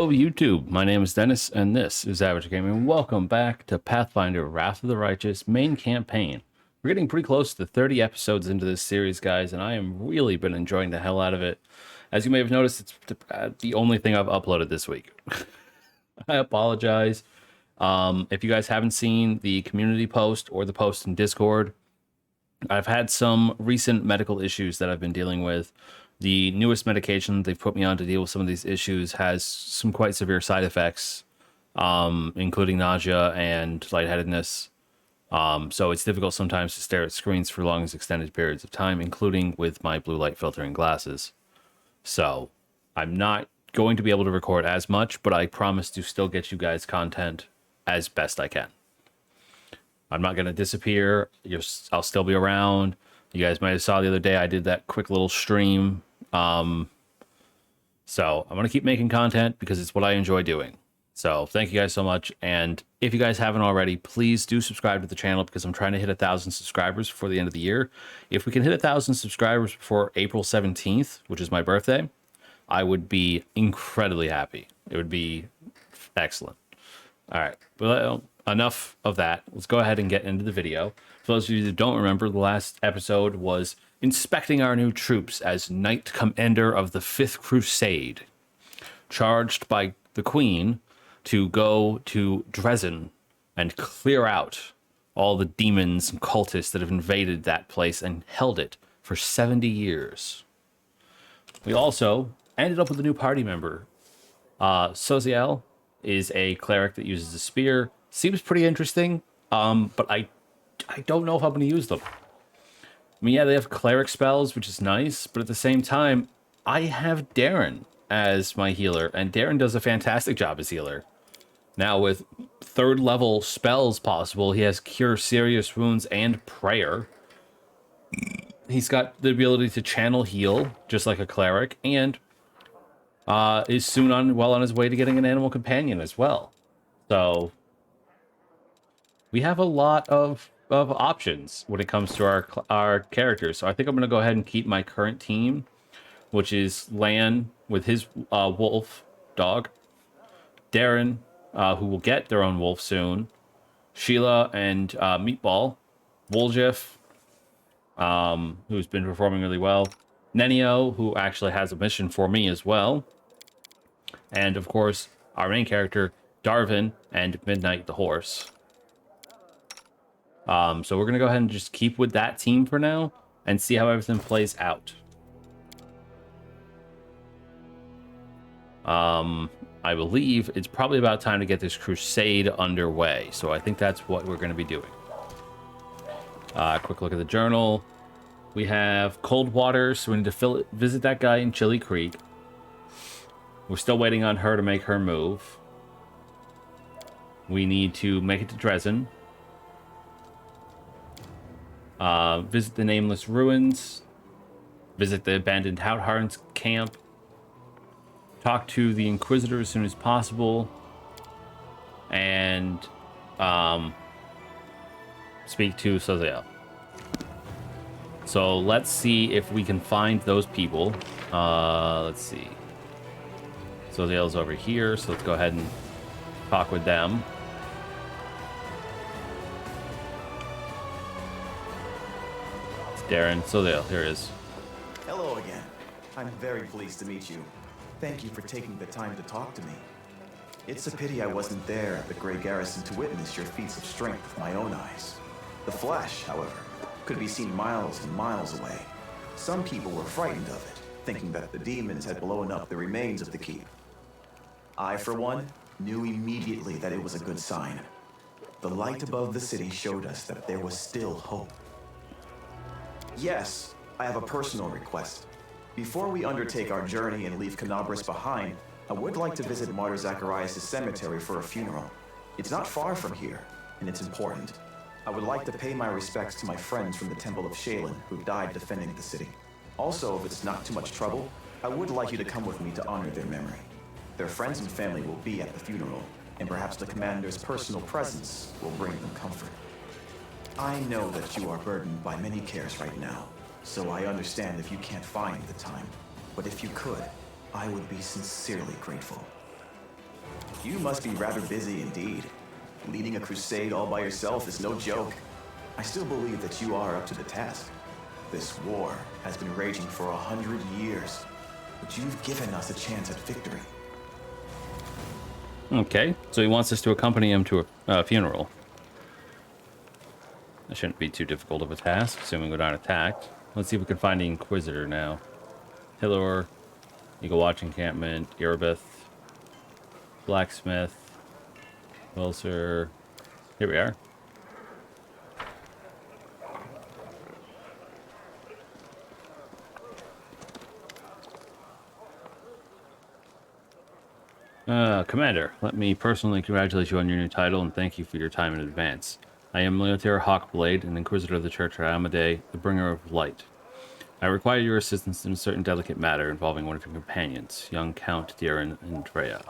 Hello, YouTube. My name is Dennis, and this is Average Gaming. Welcome back to Pathfinder Wrath of the Righteous main campaign. We're getting pretty close to 30 episodes into this series, guys, and I am really been enjoying the hell out of it. As you may have noticed, it's the only thing I've uploaded this week. I apologize. If you guys haven't seen the community post or the post in Discord, I've had some recent medical issues that I've been dealing with. The newest medication they've put me on to deal with some of these issues has some quite severe side effects, including nausea and lightheadedness. So it's difficult sometimes to stare at screens for long extended periods of time, including with my blue light filtering glasses. So I'm not going to be able to record as much, but I promise to still get you guys content as best I can. I'm not going to disappear. I'll still be around. You guys might have saw the other day I did that quick little stream. So I'm going to keep making content because it's what I enjoy doing. So thank you guys so much. And if you guys haven't already, please do subscribe to the channel because I'm trying to hit 1,000 subscribers before the end of the year. If we can hit 1,000 subscribers before April 17th, which is my birthday, I would be incredibly happy. It would be excellent. All right. Well, enough of that. Let's go ahead and get into the video. For those of you that don't remember, the last episode was inspecting our new troops as Knight Commander of the 5th Crusade, charged by the Queen to go to Dresden and clear out all the demons and cultists that have invaded that place and held it for 70 years. We also ended up with a new party member. Soziel is a cleric that uses a spear. Seems pretty interesting, but I don't know if I'm going to use them. I mean, yeah, they have cleric spells, which is nice, but at the same time, I have Darren as my healer, and Darren does a fantastic job as healer. Now, with 3rd level spells possible, he has Cure Serious Wounds and Prayer. He's got the ability to channel heal, just like a cleric, and is soon well on his way to getting an animal companion as well. So we have a lot of options when it comes to our characters. So I think I'm going to go ahead and keep my current team, which is Lan with his wolf dog, Darren, who will get their own wolf soon, Sheila and Meatball, Woljif, who's been performing really well, Nenio, who actually has a mission for me as well, and of course our main character, Darvin, and Midnight the horse. So we're going to go ahead and just keep with that team for now and see how everything plays out. I believe it's probably about time to get this crusade underway. So I think that's what we're going to be doing. Quick look at the journal. We have cold water, so we need to visit that guy in Chili Creek. We're still waiting on her to make her move. We need to make it to Dresden. Visit the Nameless Ruins, visit the abandoned Houtharn's camp, talk to the Inquisitor as soon as possible, and speak to Soziel. So let's see if we can find those people. Let's see. Soziel's over here, so let's go ahead and talk with them. Darren, so here it is. Hello again. I'm very pleased to meet you. Thank you for taking the time to talk to me. It's a pity I wasn't there at the Grey Garrison to witness your feats of strength with my own eyes. The flash, however, could be seen miles and miles away. Some people were frightened of it, thinking that the demons had blown up the remains of the keep. I, for one, knew immediately that it was a good sign. The light above the city showed us that there was still hope. Yes, I have a personal request. Before we undertake our journey and leave Canabris behind, I would like to visit Martyr Zacharias' cemetery for a funeral. It's not far from here, and it's important. I would like to pay my respects to my friends from the Temple of Shaylin who died defending the city. Also, if it's not too much trouble, I would like you to come with me to honor their memory. Their friends and family will be at the funeral, and perhaps the commander's personal presence will bring them comfort. I know that you are burdened by many cares right now, so I understand if you can't find the time. But if you could, I would be sincerely grateful. You must be rather busy indeed. Leading a crusade all by yourself is no joke. I still believe that you are up to the task. This war has been raging for 100 years, but you've given us a chance at victory. Okay, so he wants us to accompany him to a funeral. That shouldn't be too difficult of a task, assuming we're not attacked. Let's see if we can find the Inquisitor now. Hillor, Eagle Watch Encampment, Erebeth, Blacksmith, Wilser. Here we are. Commander, let me personally congratulate you on your new title and thank you for your time in advance. I am Leotair Hawkblade, an Inquisitor of the Church of Amadei, the Bringer of Light. I require your assistance in a certain delicate matter involving one of your companions, young Count Darren Andrea.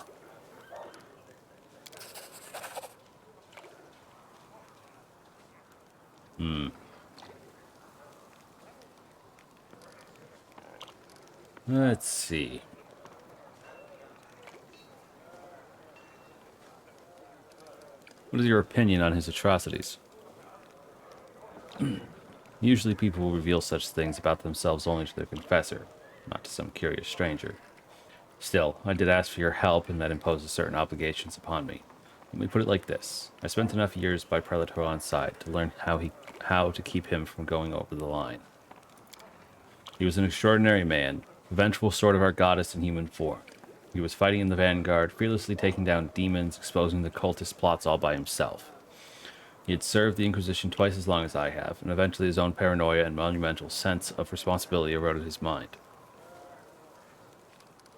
Let's see. What is your opinion on his atrocities? Usually people will reveal such things about themselves only to their confessor, not to some curious stranger. Still, I did ask for your help, and that imposes certain obligations upon me. Let me put it like this. I spent enough years by Prelate Horan's side to learn how to keep him from going over the line. He was an extraordinary man, a vengeful sort of our goddess in human form. He was fighting in the vanguard, fearlessly taking down demons, exposing the cultist plots all by himself. He had served the Inquisition twice as long as I have, and eventually his own paranoia and monumental sense of responsibility eroded his mind.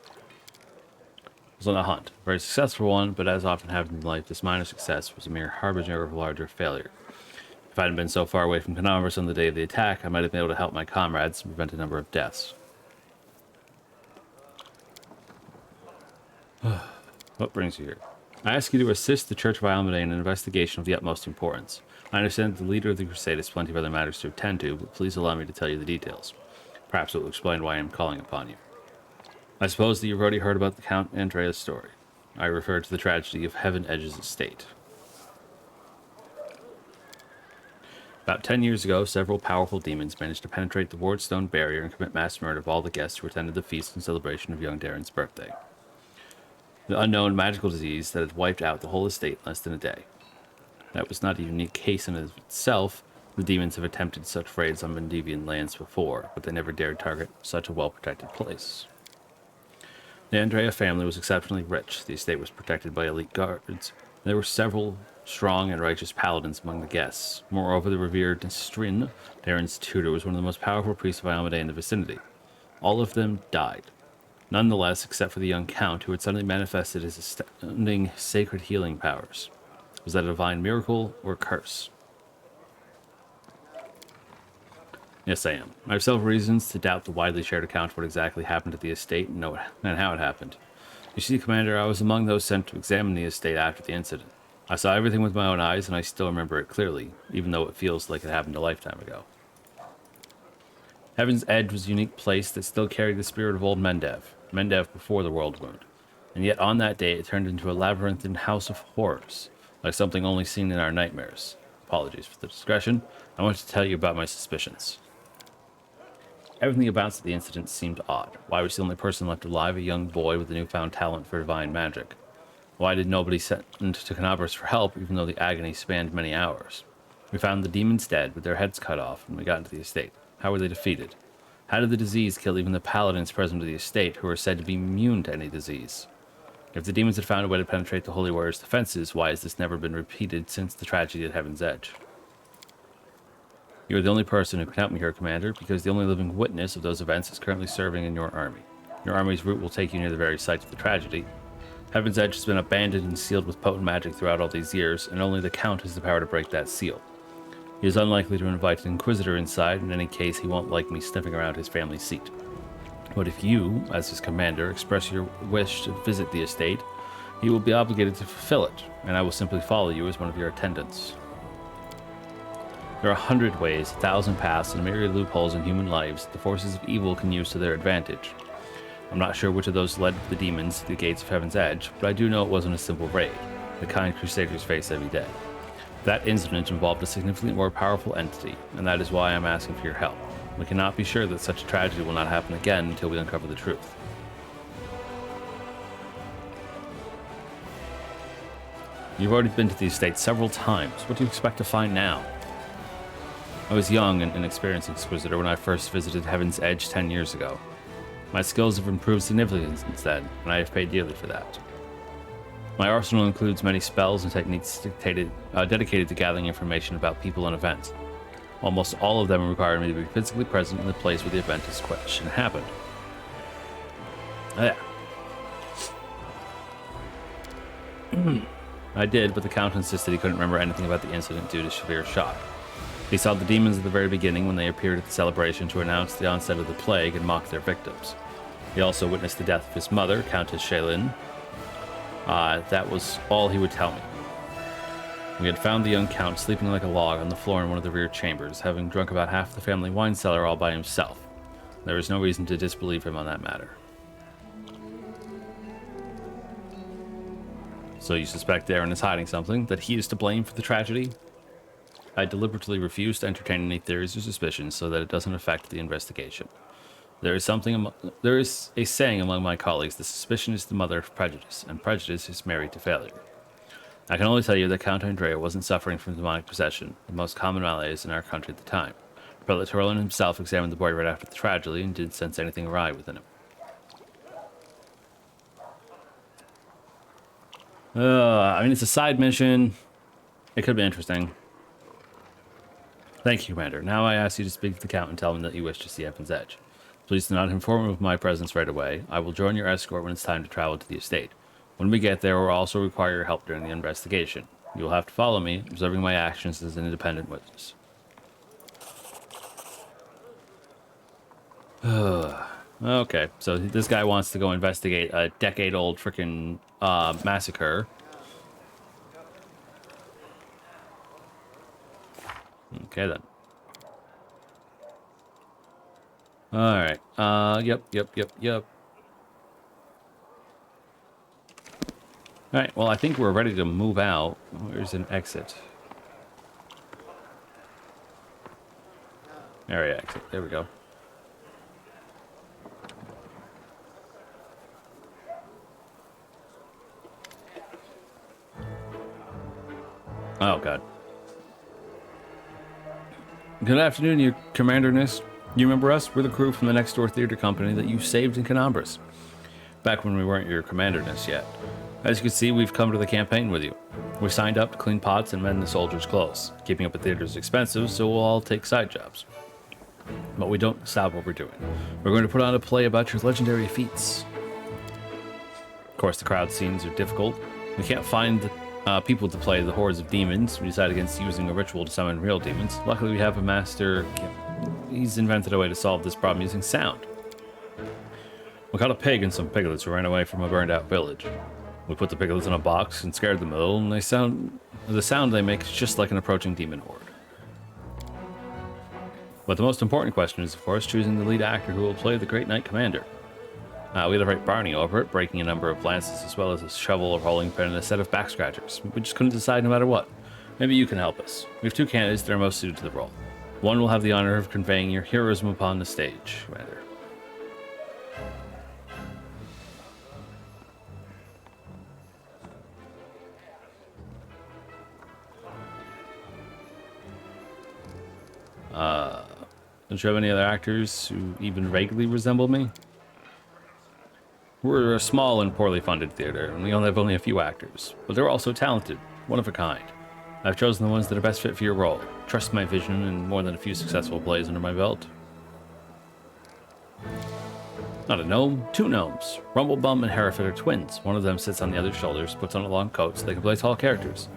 He was on a hunt, a very successful one, but as often happened in life, this minor success was a mere harbinger of a larger failure. If I hadn't been so far away from Canavers on the day of the attack, I might have been able to help my comrades and prevent a number of deaths. What brings you here? I ask you to assist the Church of Amadei in an investigation of the utmost importance. I understand that the leader of the crusade has plenty of other matters to attend to, but please allow me to tell you the details. Perhaps it will explain why I am calling upon you. I suppose that you've already heard about the Count Andrea's story. I refer to the tragedy of Heaven Edge's estate. About 10 years ago, several powerful demons managed to penetrate the Wardstone barrier and commit mass murder of all the guests who attended the feast in celebration of young Darren's birthday. The unknown magical disease that had wiped out the whole estate in less than a day. That was not a unique case in itself. The demons have attempted such raids on Mendevian lands before, but they never dared target such a well-protected place. The Andrea family was exceptionally rich. The estate was protected by elite guards, and there were several strong and righteous paladins among the guests. Moreover, the revered Strin, Darren's tutor, was one of the most powerful priests of Amadei in the vicinity. All of them died. Nonetheless, except for the young Count, who had suddenly manifested his astounding sacred healing powers. Was that a divine miracle or curse? Yes, I am. I have several reasons to doubt the widely shared account of what exactly happened at the estate and how it happened. You see, Commander, I was among those sent to examine the estate after the incident. I saw everything with my own eyes, and I still remember it clearly, even though it feels like it happened a lifetime ago. Heaven's Edge was a unique place that still carried the spirit of old Mendev before the World Wound, and yet on that day it turned into a labyrinthine house of horrors, like something only seen in our nightmares. Apologies for the digression. I want to tell you about my suspicions. Everything about the incident seemed odd. Why was the only person left alive a young boy with a newfound talent for divine magic? Why did nobody send to Canavers for help, even though the agony spanned many hours? We found the demons dead, with their heads cut off, when we got into the estate. How were they defeated? How did the disease kill even the paladins present at the estate, who were said to be immune to any disease? If the demons had found a way to penetrate the Holy Warrior's defenses, why has this never been repeated since the tragedy at Heaven's Edge? You are the only person who can help me here, Commander, because the only living witness of those events is currently serving in your army. Your army's route will take you near the very site of the tragedy. Heaven's Edge has been abandoned and sealed with potent magic throughout all these years, and only the Count has the power to break that seal. He is unlikely to invite an Inquisitor inside. In any case, he won't like me sniffing around his family seat. But if you, as his commander, express your wish to visit the estate, he will be obligated to fulfill it, and I will simply follow you as one of your attendants. There are 100 ways, 1,000 paths, and a myriad loopholes in human lives that the forces of evil can use to their advantage. I'm not sure which of those led the demons to the gates of Heaven's Edge, but I do know it wasn't a simple raid, the kind Crusaders face every day. That incident involved a significantly more powerful entity, and that is why I'm asking for your help. We cannot be sure that such a tragedy will not happen again until we uncover the truth. You've already been to the estate several times. What do you expect to find now? I was young and inexperienced Inquisitor when I first visited Heaven's Edge 10 years ago. My skills have improved significantly since then, and I have paid dearly for that. My arsenal includes many spells and techniques dedicated to gathering information about people and events. Almost all of them require me to be physically present in the place where the event is question happened. Oh, yeah. I did, but the Count insisted he couldn't remember anything about the incident due to severe shock. He saw the demons at the very beginning when they appeared at the celebration to announce the onset of the plague and mock their victims. He also witnessed the death of his mother, Countess Shaylin. That was all he would tell me. We had found the young Count sleeping like a log on the floor in one of the rear chambers, having drunk about half the family wine cellar all by himself. There was no reason to disbelieve him on that matter. So you suspect Aaron is hiding something, that he is to blame for the tragedy? I deliberately refuse to entertain any theories or suspicions so that it doesn't affect the investigation. There is a saying among my colleagues that suspicion is the mother of prejudice, and prejudice is married to failure. I can only tell you that Count Andrea wasn't suffering from demonic possession, the most common malaise in our country at the time. Prelate Torlin himself examined the boy right after the tragedy and didn't sense anything awry within him. I mean, it's a side mission. It could be interesting. Thank you, Commander. Now I ask you to speak to the Count and tell him that you wish to see Heaven's Edge. Please do not inform him of my presence right away. I will join your escort when it's time to travel to the estate. When we get there, we'll also require your help during the investigation. You will have to follow me, observing my actions as an independent witness. Okay, so this guy wants to go investigate a decade-old freaking massacre. Okay, then. Alright, yep. Alright, well, I think we're ready to move out. Where's an exit? Area exit, there we go. Oh, God. Good afternoon, your Commanderness. You remember us? We're the crew from the next door theater company that you saved in Canabras. Back when we weren't your Commanderness yet. As you can see, we've come to the campaign with you. We signed up to clean pots and mend the soldiers' clothes. Keeping up with theater is expensive, so we'll all take side jobs. But we don't stop what we're doing. We're going to put on a play about your legendary feats. Of course, the crowd scenes are difficult. We can't find people to play the hordes of demons. We decided against using a ritual to summon real demons. Luckily, we have a master. He's invented a way to solve this problem using sound. We caught a pig and some piglets who ran away from a burned-out village. We put the piglets in a box and scared them a little, and the sound they make is just like an approaching demon horde. But the most important question is, of course, choosing the lead actor who will play the Great Knight Commander. We had to write Barney over it, breaking a number of lances as well as a shovel, a rolling pin, and a set of back scratchers. We just couldn't decide no matter what. Maybe you can help us. We have two candidates that are most suited to the role. One will have the honor of conveying your heroism upon the stage, Commander. Don't you have any other actors who even vaguely resemble me? We're a small and poorly funded theater, and we only have a few actors, but they're also talented, one of a kind. I've chosen the ones that are best fit for your role. Trust my vision and more than a few successful plays under my belt. Not a gnome, two gnomes. Rumblebum and Hereford are twins. One of them sits on the other's shoulders, puts on a long coat so they can play tall characters.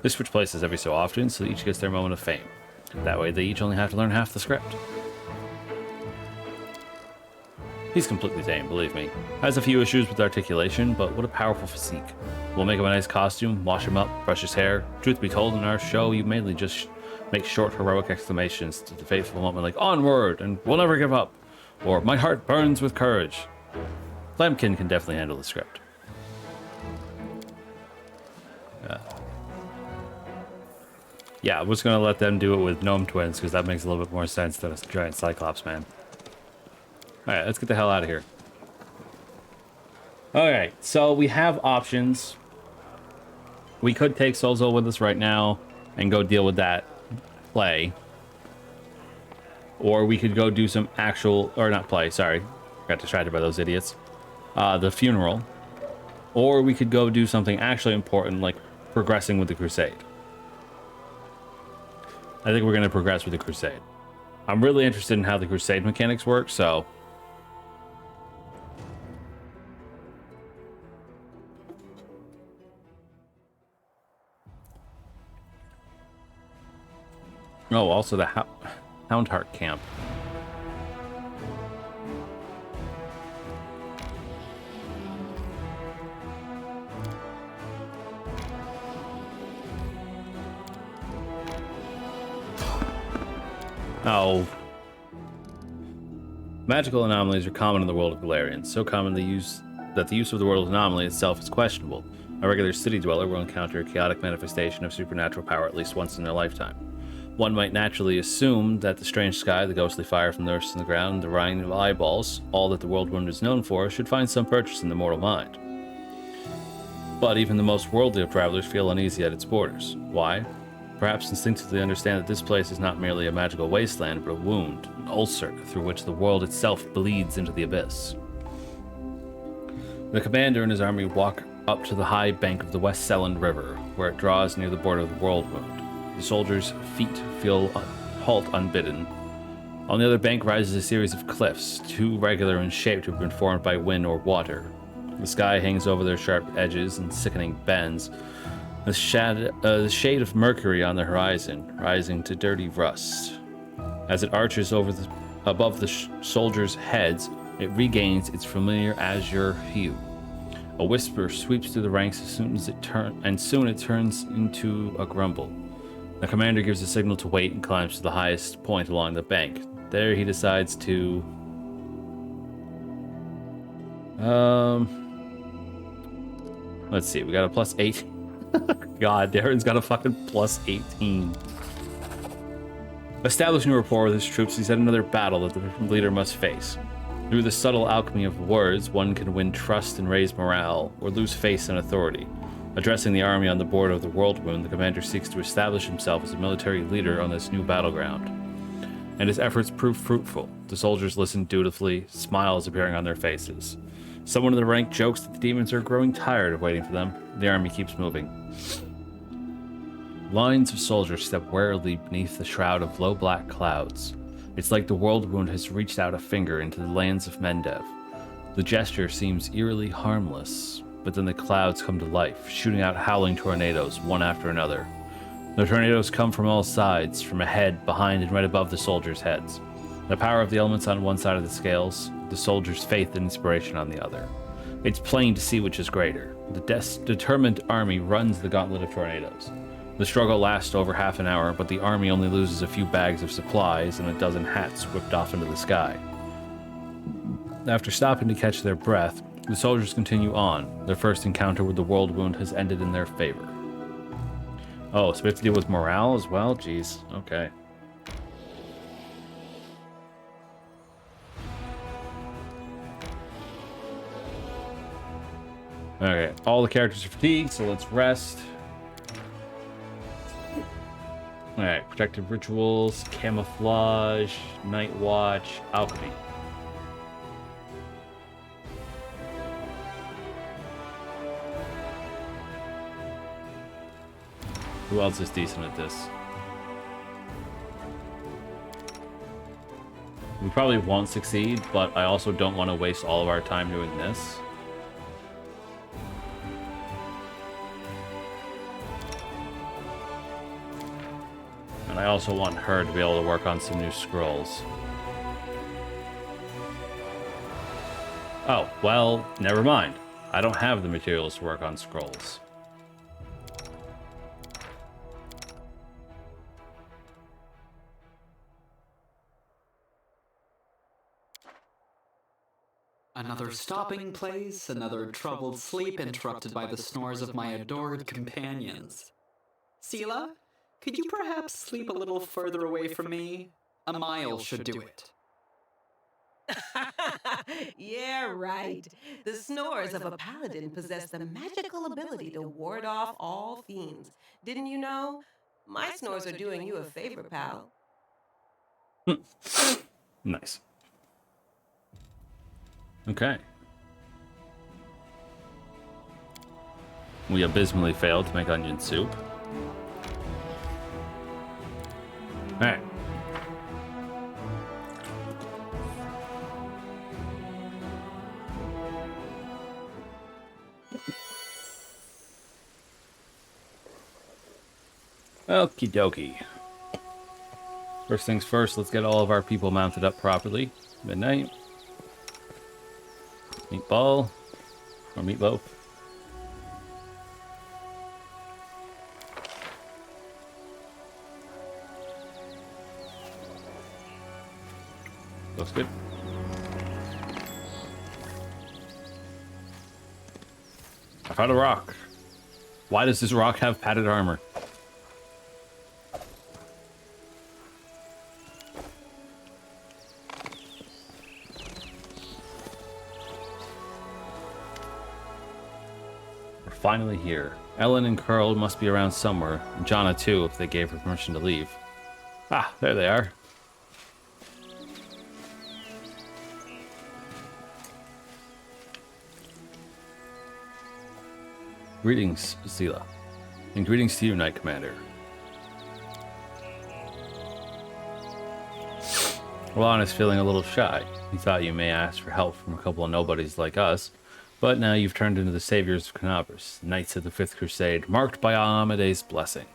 They switch places every so often, so each gets their moment of fame. That way they each only have to learn half the script. He's completely tame, believe me. Has a few issues with articulation, but what a powerful physique. We'll make him a nice costume, wash him up, brush his hair. Truth be told, in our show, you mainly just make short, heroic exclamations to the faithful moment like, "Onward!" and "We'll never give up!" or "My heart burns with courage!" Flamkin can definitely handle the script. Yeah, I'm just going to let them do it with gnome twins, because that makes a little bit more sense than a giant Cyclops man. Alright, let's get the hell out of here. Alright, so we have options. We could take Sozo with us right now and go deal with that play. Or we could go do some actual, or not play, sorry. Got distracted by those idiots. The funeral. Or we could go do something actually important, like progressing with the crusade. I think we're going to progress with the crusade. I'm really interested in how the crusade mechanics work, so... Oh, also the Houndheart camp. Oh. Magical anomalies are common in the world of Galarians, so common that the use of the word anomaly itself is questionable. A regular city dweller will encounter a chaotic manifestation of supernatural power at least once in their lifetime. One might naturally assume that the strange sky, the ghostly fire from the earth to the ground, and the raining of eyeballs, all that the world wound is known for, should find some purchase in the mortal mind. But even the most worldly of travelers feel uneasy at its borders. Why? Perhaps instinctively understand that this place is not merely a magical wasteland, but a wound, an ulcer, through which the world itself bleeds into the abyss. The commander and his army walk up to the high bank of the West Selland River, where it draws near the border of the world wound. The soldiers' feet feel halt unbidden. On the other bank rises a series of cliffs, too regular in shape to have been formed by wind or water. The sky hangs over their sharp edges and sickening bends. The shade of mercury on the horizon, rising to dirty rust. As it arches above the soldiers' heads, it regains its familiar azure hue. A whisper sweeps through the ranks soon it turns into a grumble. The commander gives a signal to wait and climbs to the highest point along the bank. There he decides to... Let's see, we got a plus 8. God, Darren's got a fucking plus 18. Establishing a rapport with his troops, he said another battle that the leader must face. Through the subtle alchemy of words, one can win trust and raise morale, or lose faith and authority. Addressing the army on the border of the world wound, the commander seeks to establish himself as a military leader on this new battleground. And his efforts prove fruitful. The soldiers listen dutifully, smiles appearing on their faces. Someone in the rank jokes that the demons are growing tired of waiting for them. The army keeps moving. Lines of soldiers step warily beneath the shroud of low black clouds. It's like the world wound has reached out a finger into the lands of Mendev. The gesture seems eerily harmless, but then the clouds come to life, shooting out howling tornadoes, one after another. The tornadoes come from all sides, from ahead, behind, and right above the soldiers' heads. The power of the elements on one side of the scales, the soldiers' faith and inspiration on the other. It's plain to see which is greater. The determined army runs the gauntlet of tornadoes. The struggle lasts over half an hour, but the army only loses a few bags of supplies and a dozen hats whipped off into the sky. After stopping to catch their breath, the soldiers continue on. Their first encounter with the world wound has ended in their favor. Oh, so we have to deal with morale as well? Jeez, okay. Okay, all the characters are fatigued, so let's rest. Alright, protective rituals, camouflage, night watch, alchemy. Who else is decent at this? We probably won't succeed, but I also don't want to waste all of our time doing this. And I also want her to be able to work on some new scrolls. Oh, well, never mind. I don't have the materials to work on scrolls. Another stopping place, another troubled sleep interrupted by the snores of my adored companions. Sela, could you perhaps sleep a little further away from me? A mile should do it. Yeah, right. The snores of a paladin possess the magical ability to ward off all fiends. Didn't you know? My snores are doing you a favor, pal. Nice. Okay. We abysmally failed to make onion soup. Alright. Okie dokie. First things first, let's get all of our people mounted up properly. Midnight. Meatball. Or meatloaf. Looks good. I found a rock. Why does this rock have padded armor? We're finally here. Ellen and Curl must be around somewhere. And Jonna too, if they gave her permission to leave. Ah, there they are. Greetings, Sela. And greetings to you, Knight Commander. Ron is feeling a little shy. He thought you may ask for help from a couple of nobodies like us, but now you've turned into the saviors of Canabras, Knights of the Fifth Crusade, marked by Amade's blessing.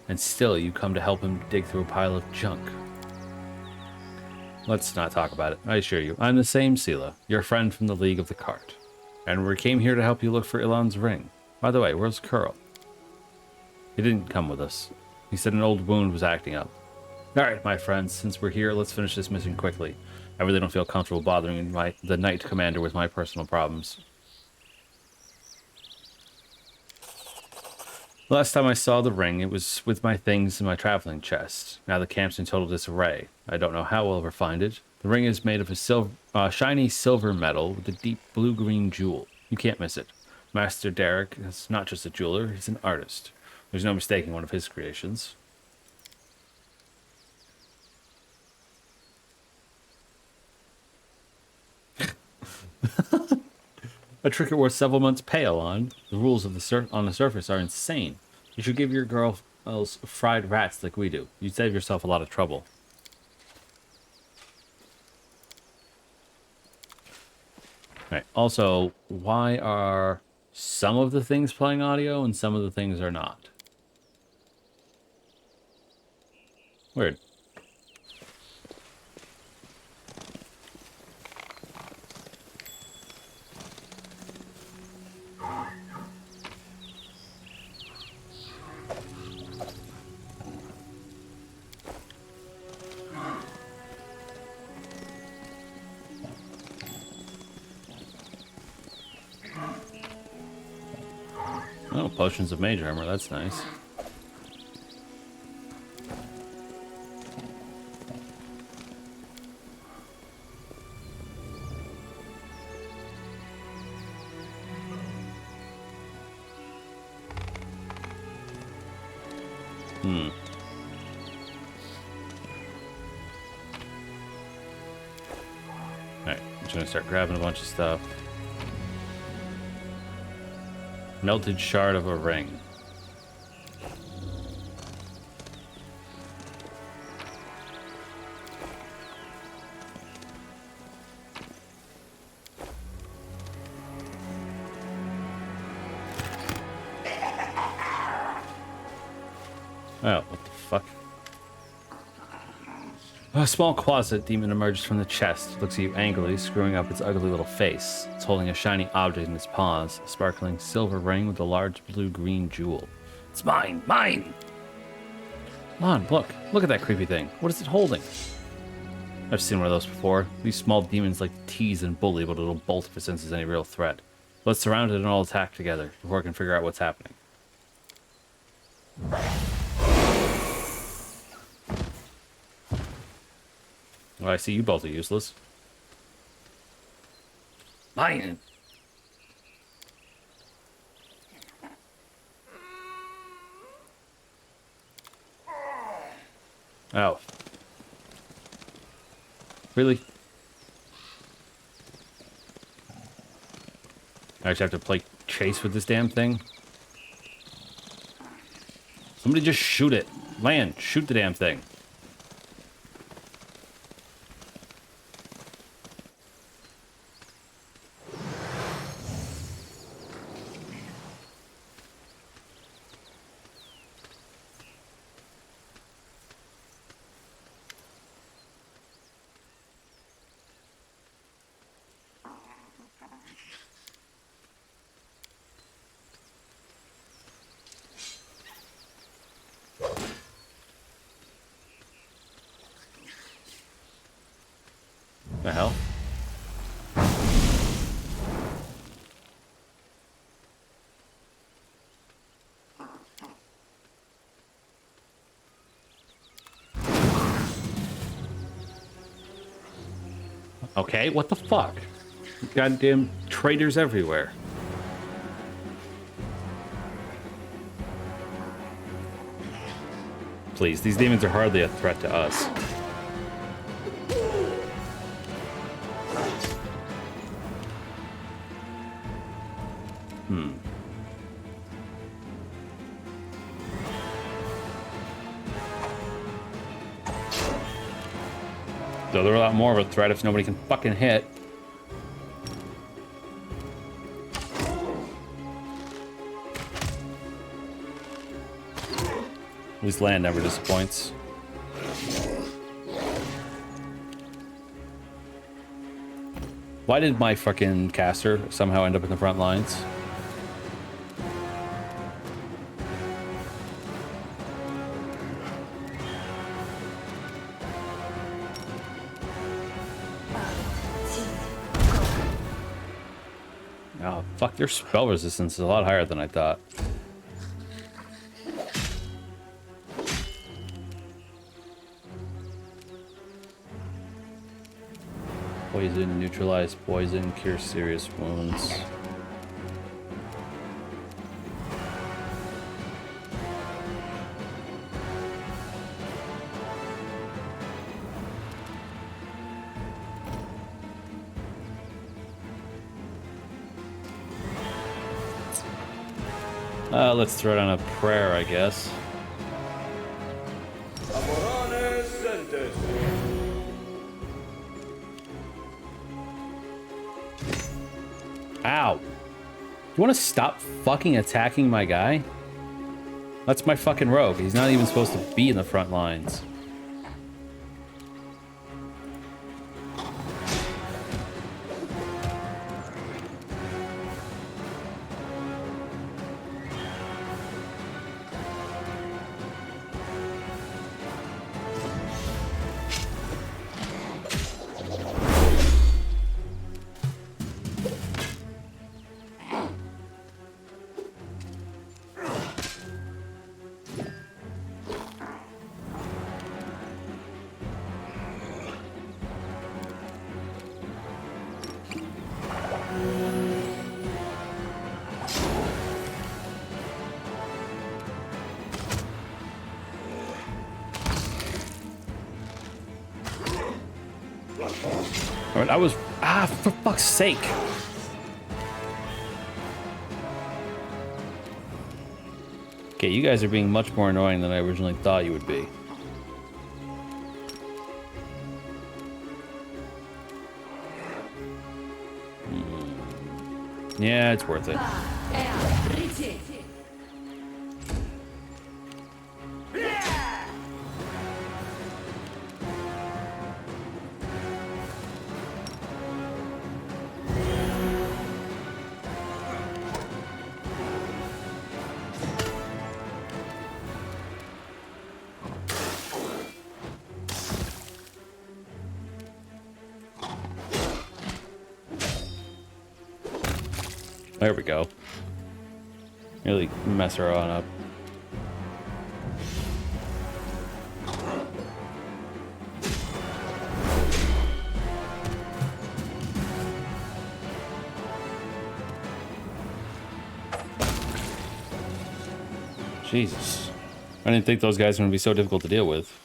And still you come to help him dig through a pile of junk. Let's not talk about it. I assure you, I'm the same Sela, your friend from the League of the Cart. And we came here to help you look for Ilan's ring. By the way, where's Curl? He didn't come with us. He said an old wound was acting up. Alright, my friends, since we're here, let's finish this mission quickly. I really don't feel comfortable bothering the Knight Commander with my personal problems. The last time I saw the ring, it was with my things in my traveling chest. Now the camp's in total disarray. I don't know how we'll ever find it. The ring is made of a shiny silver metal with a deep blue-green jewel. You can't miss it. Master Derek is not just a jeweler, he's an artist. There's no mistaking one of his creations. A trick worth several months' pay, on. The rules of on the surface are insane. You should give your girls fried rats like we do. You'd save yourself a lot of trouble. Right. Also, why are some of the things playing audio and some of the things are not? Weird. Oh, potions of mage armor, that's nice. Alright, I'm just gonna start grabbing a bunch of stuff. Melted shard of a ring. Oh, what the fuck? A small closet demon emerges from the chest, looks at you angrily, screwing up its ugly little face. It's holding a shiny object in its paws, a sparkling silver ring with a large blue-green jewel. It's mine! Mine! Lon, look at that creepy thing. What is it holding? I've seen one of those before. These small demons like to tease and bully, but it'll bolt if it senses any real threat. Let's surround it and all attack together before I can figure out what's happening. Well, I see you both are useless. Lion! Oh. Really? I just have to play chase with this damn thing? Somebody just shoot it. Land, shoot the damn thing. The hell? Okay, what the fuck? Goddamn traitors everywhere. Please, these demons are hardly a threat to us. Though they're a lot more of a threat if nobody can fucking hit. At least land never disappoints. Why did my fucking caster somehow end up in the front lines? Oh, fuck, their spell resistance is a lot higher than I thought. Poison, neutralize poison, cure serious wounds. Let's throw down a prayer, I guess. Ow. You want to stop fucking attacking my guy? That's my fucking rogue. He's not even supposed to be in the front lines. Alright, I was... for fuck's sake. Okay, you guys are being much more annoying than I originally thought you would be. Yeah, it's worth it. There we go. Really mess her on up. Jesus. I didn't think those guys were going to be so difficult to deal with.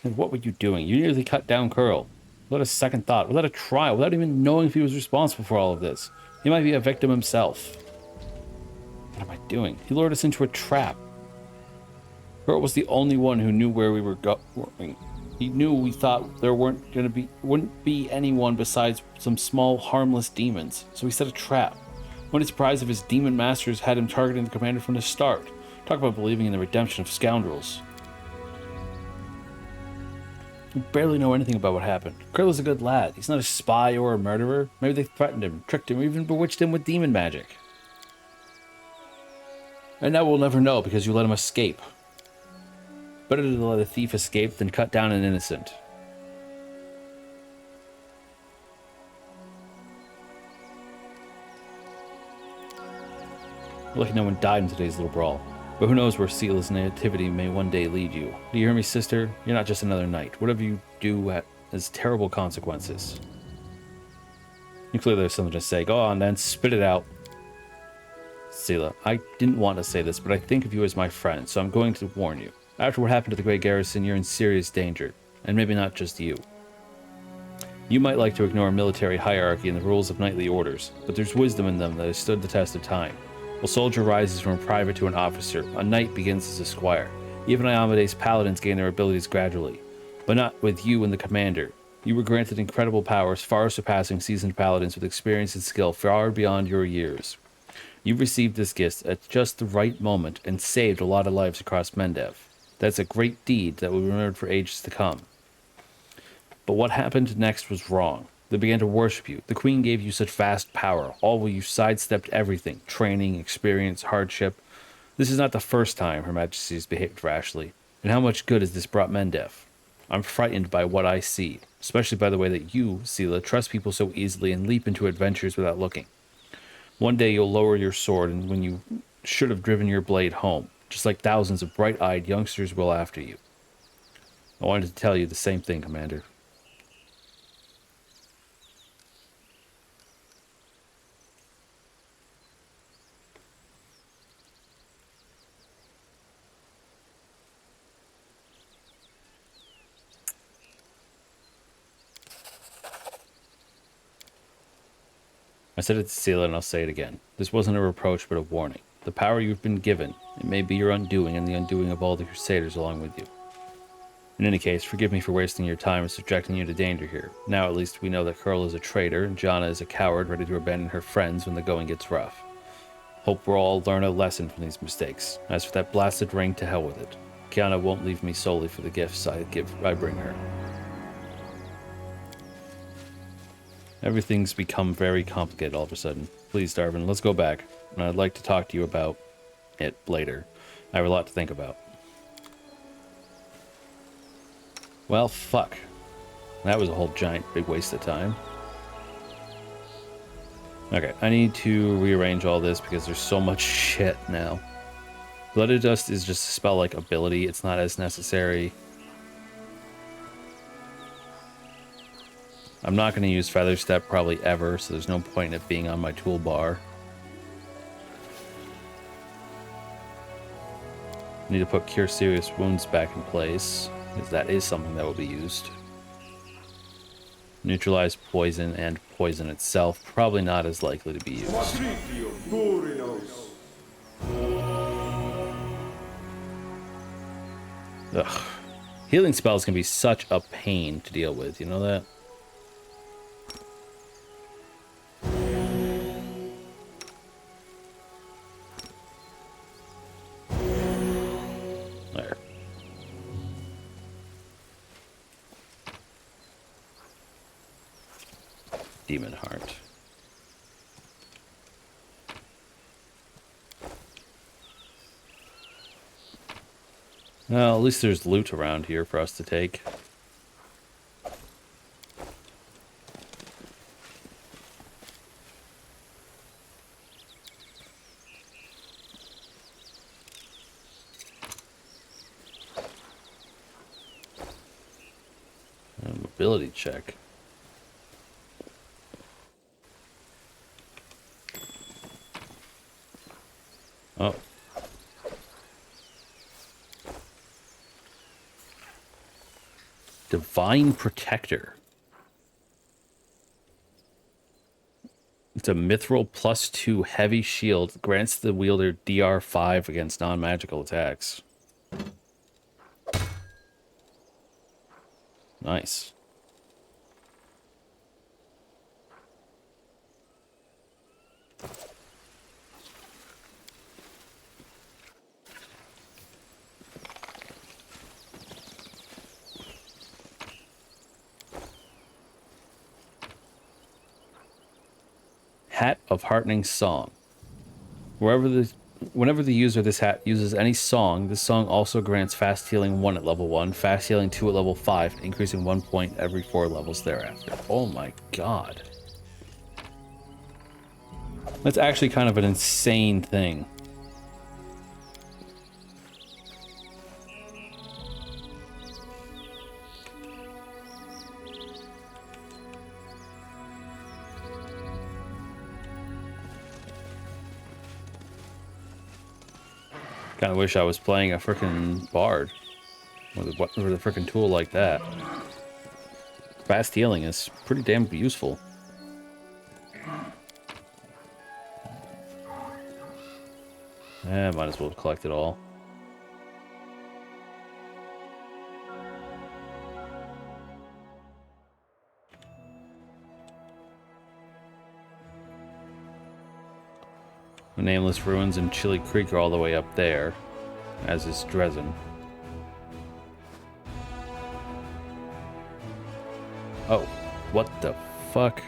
And what were you doing? You nearly cut down Curl. Without a second thought, without a trial, without even knowing if he was responsible for all of this. He might be a victim himself. What am I doing? He lured us into a trap. Curl was the only one who knew where we were going. He knew we thought there wouldn't be anyone besides some small, harmless demons. So he set a trap. What a surprise if his demon masters had him targeting the commander from the start. Talk about believing in the redemption of scoundrels. You barely know anything about what happened. Krill is a good lad. He's not a spy or a murderer. Maybe they threatened him, tricked him, or even bewitched him with demon magic. And now we'll never know because you let him escape. Better to let a thief escape than cut down an innocent. We're lucky no one died in today's little brawl. But who knows where Sela's nativity may one day lead you. Do you hear me, sister? You're not just another knight. Whatever you do has terrible consequences. You clearly have something to say. Go on then, spit it out. Sela, I didn't want to say this, but I think of you as my friend, so I'm going to warn you. After what happened to the Grey Garrison, you're in serious danger. And maybe not just you. You might like to ignore military hierarchy and the rules of knightly orders, but there's wisdom in them that has stood the test of time. A soldier rises from a private to an officer. A knight begins as a squire. Even Iomede's paladins gain their abilities gradually. But not with you and the commander. You were granted incredible powers far surpassing seasoned paladins with experience and skill far beyond your years. You received this gift at just the right moment and saved a lot of lives across Mendev. That's a great deed that will be remembered for ages to come. But what happened next was wrong. They began to worship you. The Queen gave you such vast power, all while you sidestepped everything. Training, experience, hardship. This is not the first time Her Majesty has behaved rashly. And how much good has this brought Mendev? I'm frightened by what I see, especially by the way that you, Sela, trust people so easily and leap into adventures without looking. One day you'll lower your sword and when you should have driven your blade home, just like thousands of bright-eyed youngsters will after you. I wanted to tell you the same thing, Commander. I said it to Sela and I'll say it again. This wasn't a reproach but a warning. The power you've been given, it may be your undoing and the undoing of all the Crusaders along with you. In any case, forgive me for wasting your time and subjecting you to danger here. Now at least we know that Curl is a traitor and Jana is a coward ready to abandon her friends when the going gets rough. Hope we'll all learn a lesson from these mistakes. As for that blasted ring, to hell with it. Kiana won't leave me solely for the gifts I bring her. Everything's become very complicated all of a sudden. Please, Darvin, let's go back. And I'd like to talk to you about it later. I have a lot to think about. Well, fuck. That was a whole giant big waste of time. Okay, I need to rearrange all this because there's so much shit now. Blooded Dust is just a spell-like ability. It's not as necessary. I'm not going to use Feather Step probably ever, so there's no point in it being on my toolbar. I need to put Cure Serious Wounds back in place, because that is something that will be used. Neutralize Poison and Poison itself, probably not as likely to be used. Ugh. Healing spells can be such a pain to deal with, you know that? There. Demon Heart. Well, at least there's loot around here for us to take. Mobility check. Oh. Divine Protector. It's a mithril +2 heavy shield. Grants the wielder DR5 against non-magical attacks. Nice. Hat of Heartening Song. Whenever the user of this hat uses any song, this song also grants fast healing 1 at level 1, fast healing 2 at level 5, increasing 1 point every 4 levels thereafter. Oh my god. That's actually kind of an insane thing. Kind of wish I was playing a freaking bard with a freaking tool like that. Fast healing is pretty damn useful. Might as well collect it all. The Nameless Ruins and Chili Creek are all the way up there, as is Dresden. Oh, what the fuck?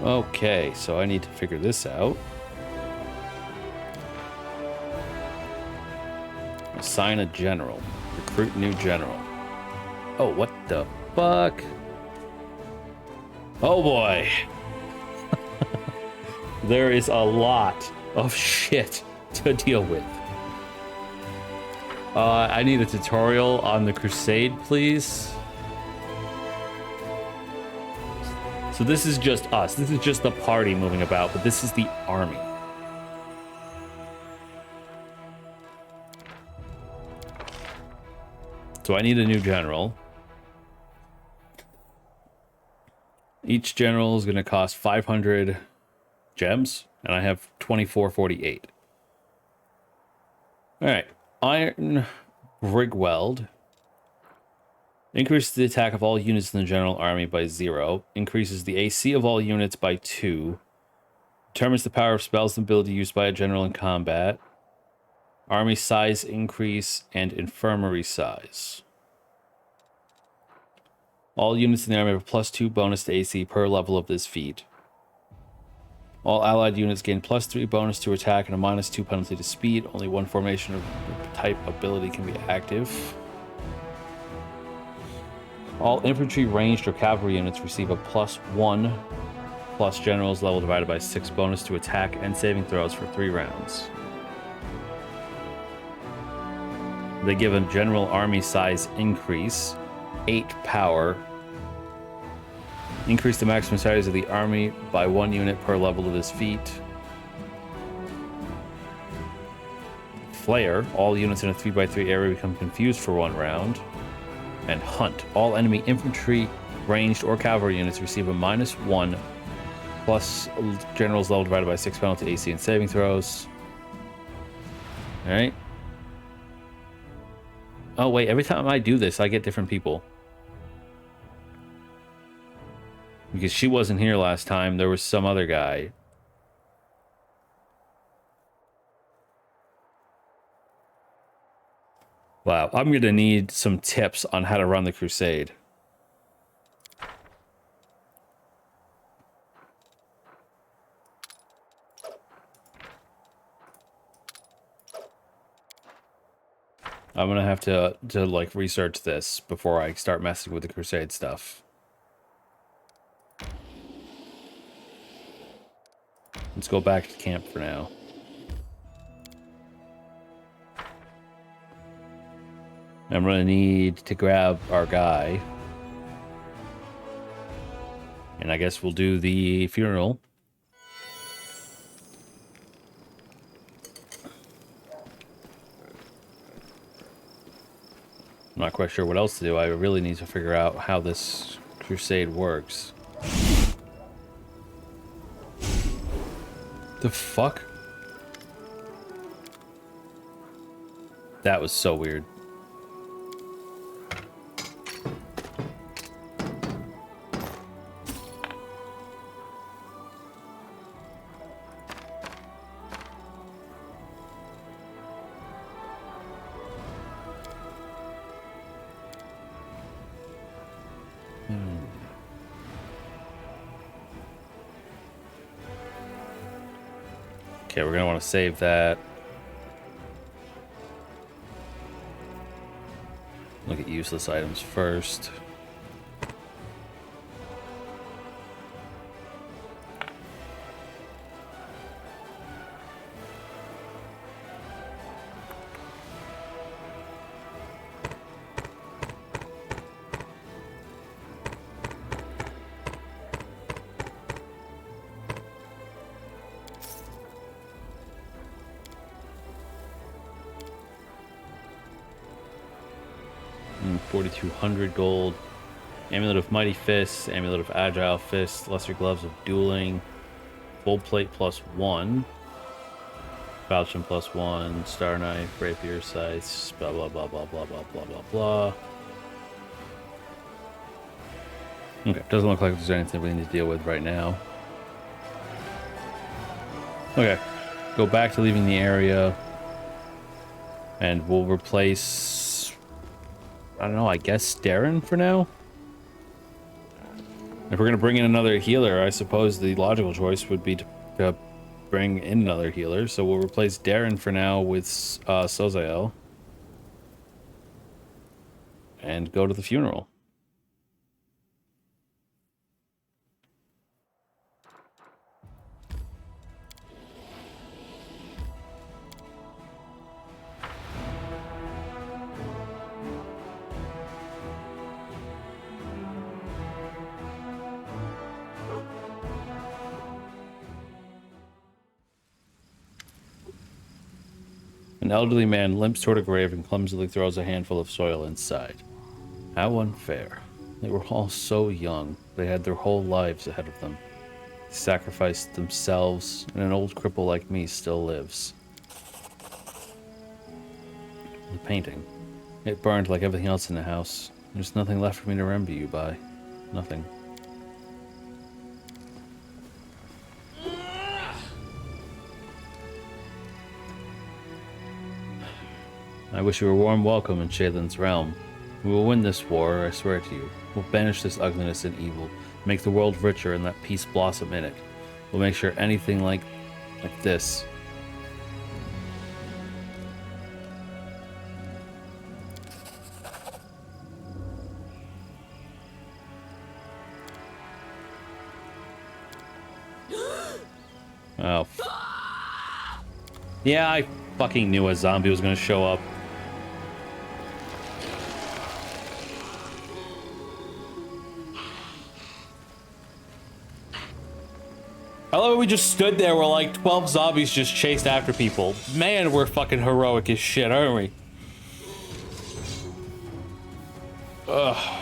Okay, so I need to figure this out. Assign a general. Recruit new general. Oh, what the fuck? Oh boy. There is a lot of shit to deal with. I need a tutorial on the Crusade, please. So this is just us. This is just the party moving about, but this is the army. So I need a new general. Each general is going to cost 500 gems, and I have 2448. All right. Iron Brigweld. Increases the attack of all units in the general army by 0. Increases the AC of all units by 2. Determines the power of spells and ability used by a general in combat. Army size increase and infirmary size. All units in the army have a +2 bonus to AC per level of this feat. All allied units gain +3 bonus to attack and a -2 penalty to speed. Only one formation of type ability can be active. All infantry, ranged, or cavalry units receive a +1 plus general's level divided by 6 bonus to attack and saving throws for 3 rounds. They give a general army size increase, 8 power. Increase the maximum size of the army by 1 unit per level of this feat. Flare. All units in a 3x3 area become confused for 1 round. And Hunt. All enemy infantry, ranged, or cavalry units receive a -1 plus general's level divided by 6 penalty AC and saving throws. Alright. Oh wait, every time I do this, I get different people. Because she wasn't here last time, there was some other guy. Wow, I'm going to need some tips on how to run the Crusade. I'm going to have to like research this before I start messing with the Crusade stuff. Let's go back to camp for now. I'm gonna need to grab our guy. And I guess we'll do the funeral. I'm not quite sure what else to do. I really need to figure out how this crusade works. The fuck? That was so weird. Okay, we're gonna want to save that. Look at useless items first. And 4,200 gold. Amulet of Mighty Fist, Amulet of Agile Fist, Lesser Gloves of Dueling, Full Plate +1, Falchion +1, Star Knife, Rapier Sights, blah blah blah blah blah blah blah blah blah. Okay, doesn't look like there's anything we need to deal with right now. Okay, go back to leaving the area, and we'll replace, I don't know, I guess Darren for now? If we're going to bring in another healer, I suppose the logical choice would be to bring in another healer. So we'll replace Darren for now with Sozael. And go to the funeral. An elderly man limps toward a grave and clumsily throws a handful of soil inside. How unfair. They were all so young. They had their whole lives ahead of them. They sacrificed themselves, and an old cripple like me still lives. The painting. It burned like everything else in the house. There's nothing left for me to remember you by. Nothing. I wish you a warm welcome in Shaylin's realm. We will win this war, I swear to you. We'll banish this ugliness and evil, make the world richer and let peace blossom in it. We'll make sure anything like this. Oh. Yeah, I fucking knew a zombie was gonna show up. I love it, we just stood there where like 12 zombies just chased after people. Man, we're fucking heroic as shit, aren't we? Ugh.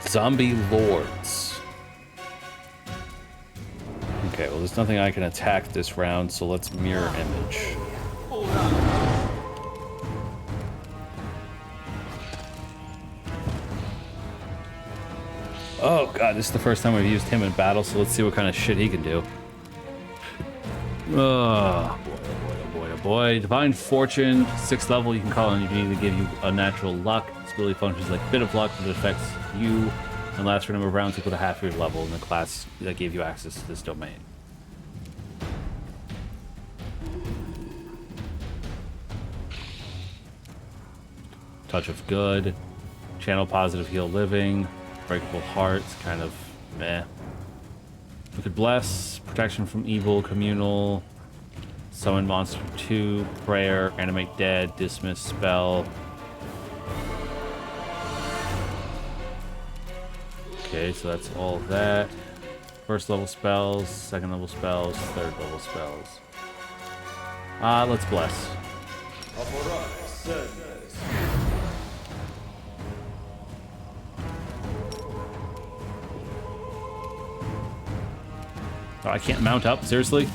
Zombie lords. Okay, well, there's nothing I can attack this round, so let's mirror image. Oh god, this is the first time we've used him in battle, so let's see what kind of shit he can do. Oh boy, oh boy, oh boy, oh boy. Divine Fortune, 6th level, you can call on you to give you a natural luck. This ability functions like bit of luck, but it affects you and lasts for a number of rounds equal to half your level in the class that gave you access to this domain. Touch of Good, Channel Positive Heal Living, Breakable Hearts, kind of meh. We could Bless, Protection from Evil, Communal, Summon Monster 2, Prayer, Animate Dead, Dismiss Spell. Okay, so that's all of that. First level spells, second level spells, third level spells. Let's Bless. Oh, I can't mount up? Seriously?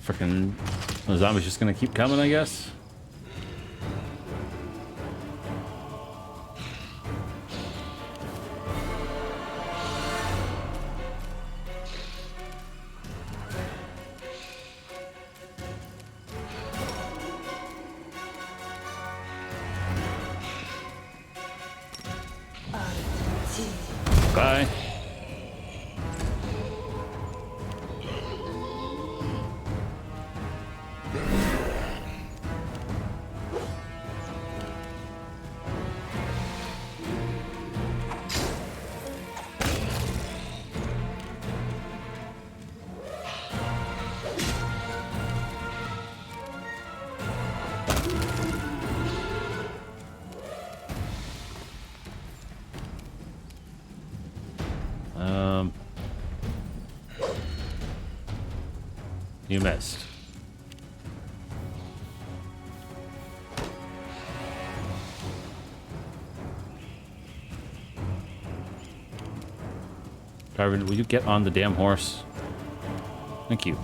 Freaking the zombies just gonna keep coming, I guess. Bye. You missed. Darwin, will you get on the damn horse? Thank you.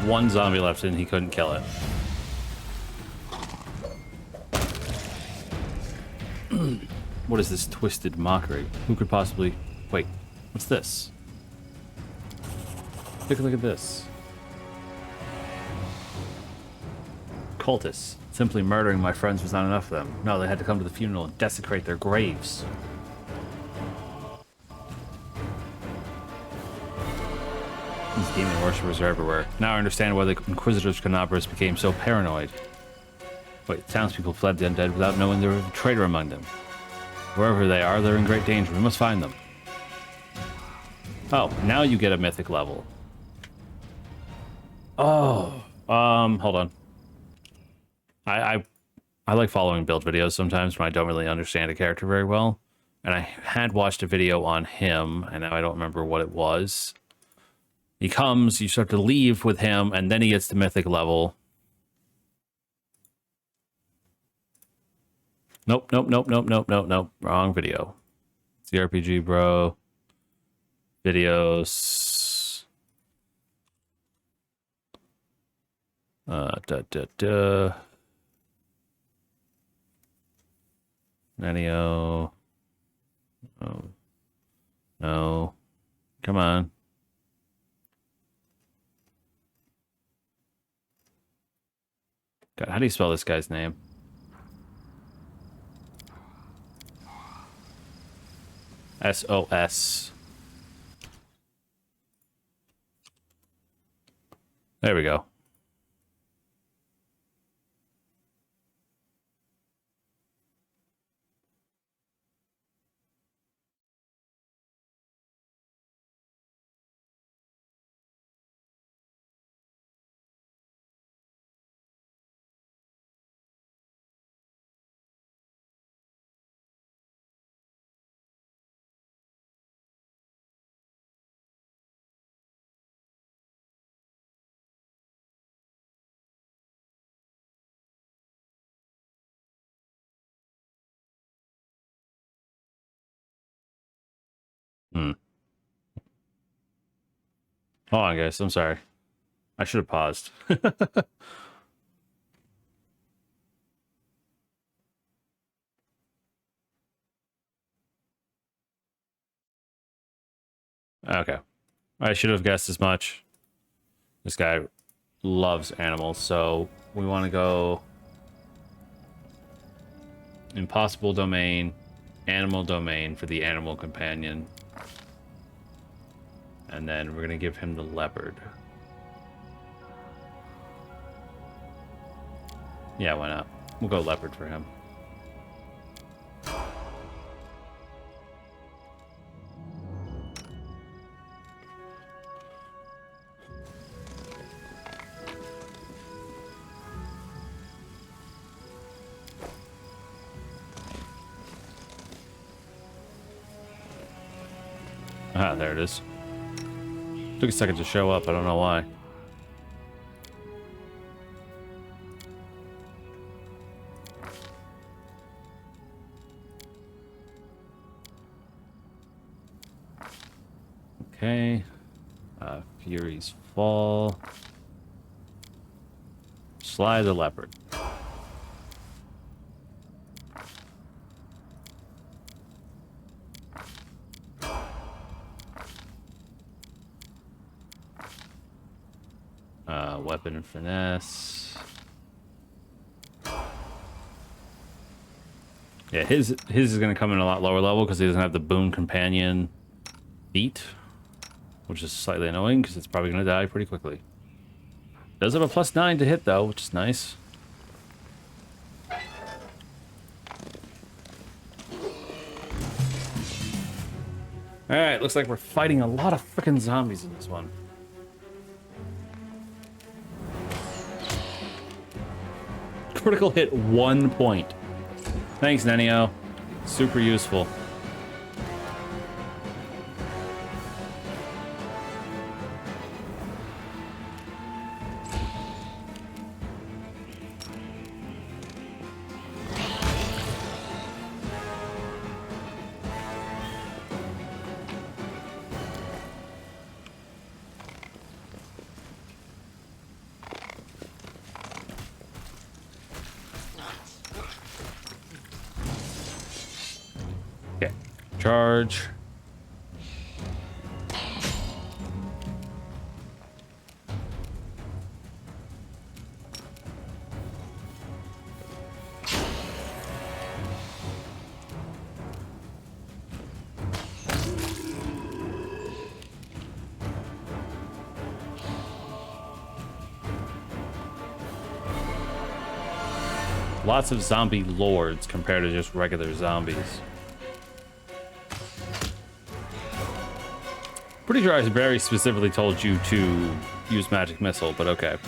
One zombie left and he couldn't kill it. What is this twisted mockery? Who could possibly... Wait, what's this? Take a look at this. Cultists. Simply murdering my friends was not enough for them. No, they had to come to the funeral and desecrate their graves. These demon worshippers are everywhere. Now I understand why the Inquisitors Canabras became so paranoid. Wait, townspeople fled the undead without knowing there was a traitor among them. Wherever they are, they're in great danger. We must find them. Oh, now you get a mythic level. Oh, hold on. I like following build videos sometimes when I don't really understand a character very well. And I had watched a video on him, and now I don't remember what it was. He comes, you start to leave with him, and then he gets to mythic level. Nope. Wrong video. It's the RPG, bro. Videos. Nanio. Oh. No. Come on. God, how do you spell this guy's name? S-O-S. There we go. Hold on, guys. I'm sorry. I should have paused. Okay. I should have guessed as much. This guy loves animals, so we want to go impossible domain, animal domain for the animal companion. And then we're going to give him the leopard. Yeah, why not? We'll go leopard for him. Ah, there it is. Took a second to show up. I don't know why. Okay. Fury's Fall. Sly the leopard. Weapon and finesse. Yeah, his is going to come in a lot lower level because he doesn't have the boon companion feat, which is slightly annoying because it's probably going to die pretty quickly. Does have a +9 to hit though, which is nice. All right, looks like we're fighting a lot of freaking zombies in this one. Critical hit 1 point. Thanks, Nenio. Super useful. Okay, charge. Lots of zombie lords compared to just regular zombies. Pretty sure I very specifically told you to use magic missile, but okay.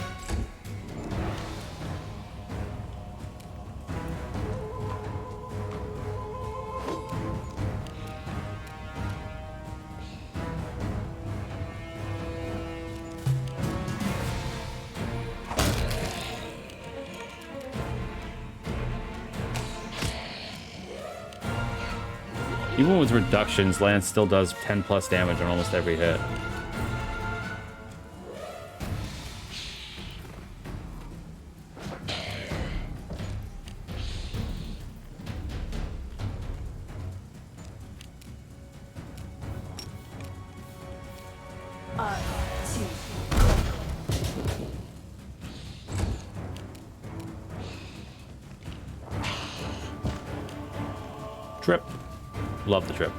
Even with reductions, Lance still does 10 plus damage on almost every hit. Trip. Love the trip.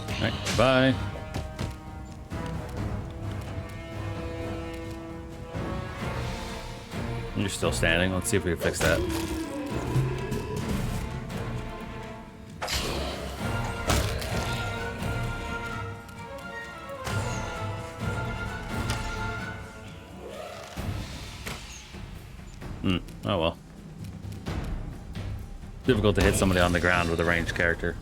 All right, bye. You're still standing. Let's see if we can fix that. Oh well. Difficult to hit somebody on the ground with a ranged character.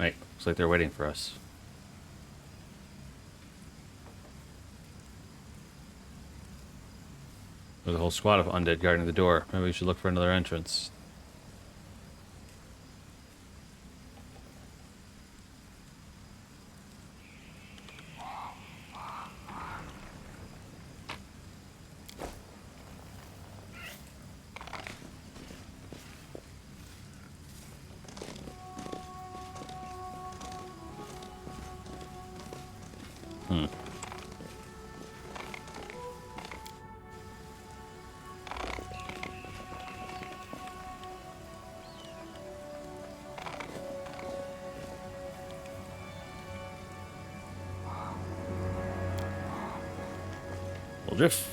Right, looks like they're waiting for us. There's a whole squad of undead guarding the door. Maybe we should look for another entrance. Well, Drift,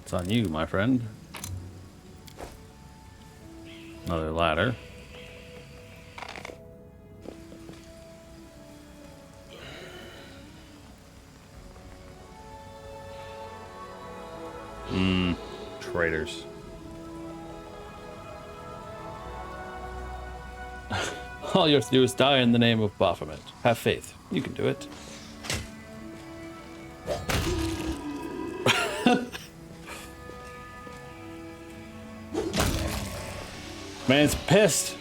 it's on you, my friend. Another ladder. Traitors. All you have to do is die in the name of Baphomet. Have faith. You can do it. Man's pissed.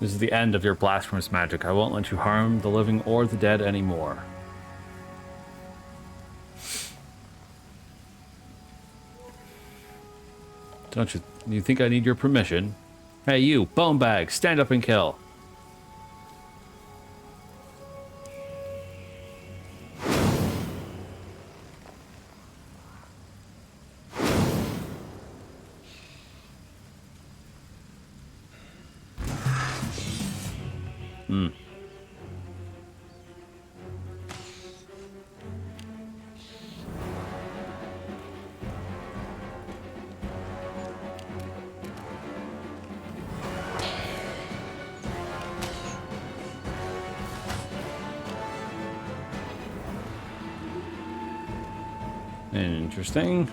This is the end of your blasphemous magic. I won't let you harm the living or the dead anymore. Don't you think I need your permission? Hey you, bone bag, stand up and kill. Interesting.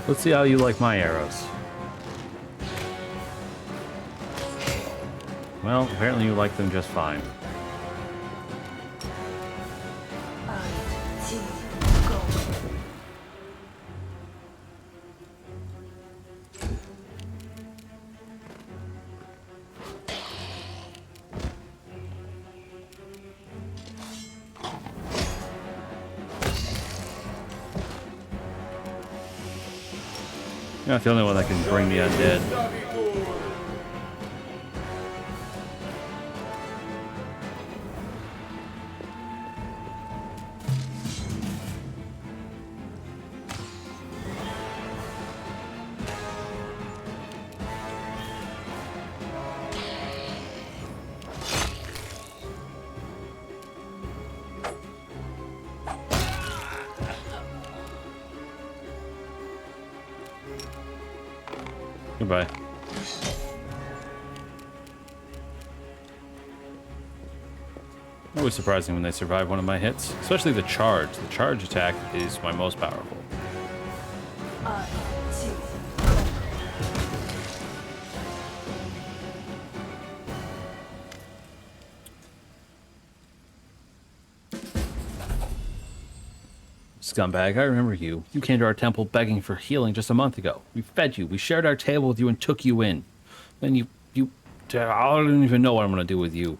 Let's see how you like my arrows. Well, apparently you like them just fine. You're not the only one that can bring the undead. Goodbye. Always surprising when they survive one of my hits, especially the charge. The charge attack is my most powerful. Scumbag, I remember you. You came to our temple begging for healing just a month ago. We fed you, we shared our table with you and took you in. Then I don't even know what I'm gonna do with you.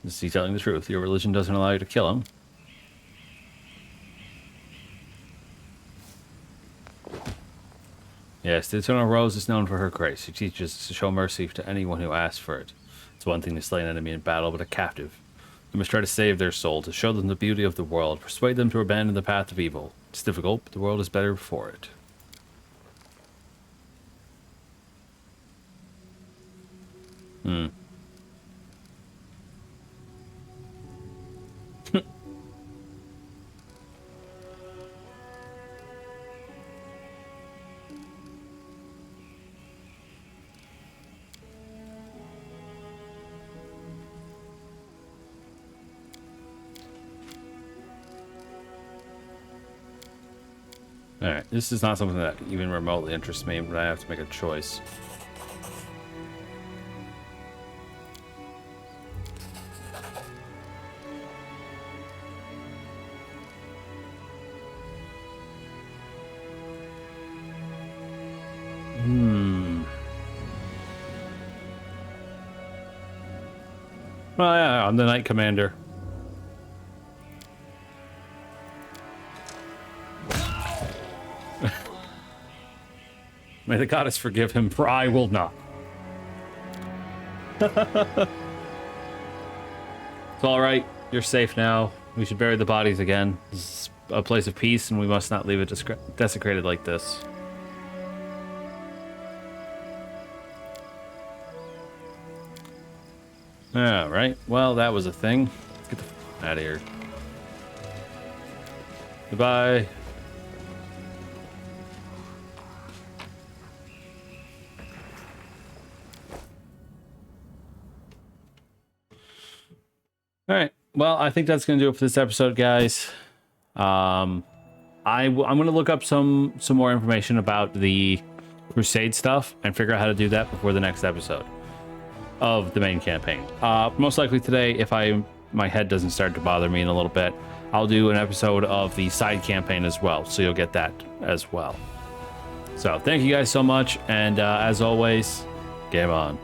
Is he telling the truth? Your religion doesn't allow you to kill him. Yes, the Eternal Rose is known for her grace. She teaches us to show mercy to anyone who asks for it. It's one thing to slay an enemy in battle, but a captive. We must try to save their soul, to show them the beauty of the world, persuade them to abandon the path of evil. It's difficult, but the world is better for it. Alright, this is not something that even remotely interests me, but I have to make a choice. Well, yeah, I'm the Knight Commander. May the goddess forgive him, for I will not. It's all right. You're safe now. We should bury the bodies again. This is a place of peace, and we must not leave it desecrated like this. All right. Well, that was a thing. Let's get the f out of here. Goodbye. All right. Well, I think that's going to do it for this episode, guys. I'm going to look up some more information about the Crusade stuff and figure out how to do that before the next episode of the main campaign. Most likely today, if my head doesn't start to bother me in a little bit, I'll do an episode of the side campaign as well, so you'll get that as well. So thank you guys so much, and as always, game on.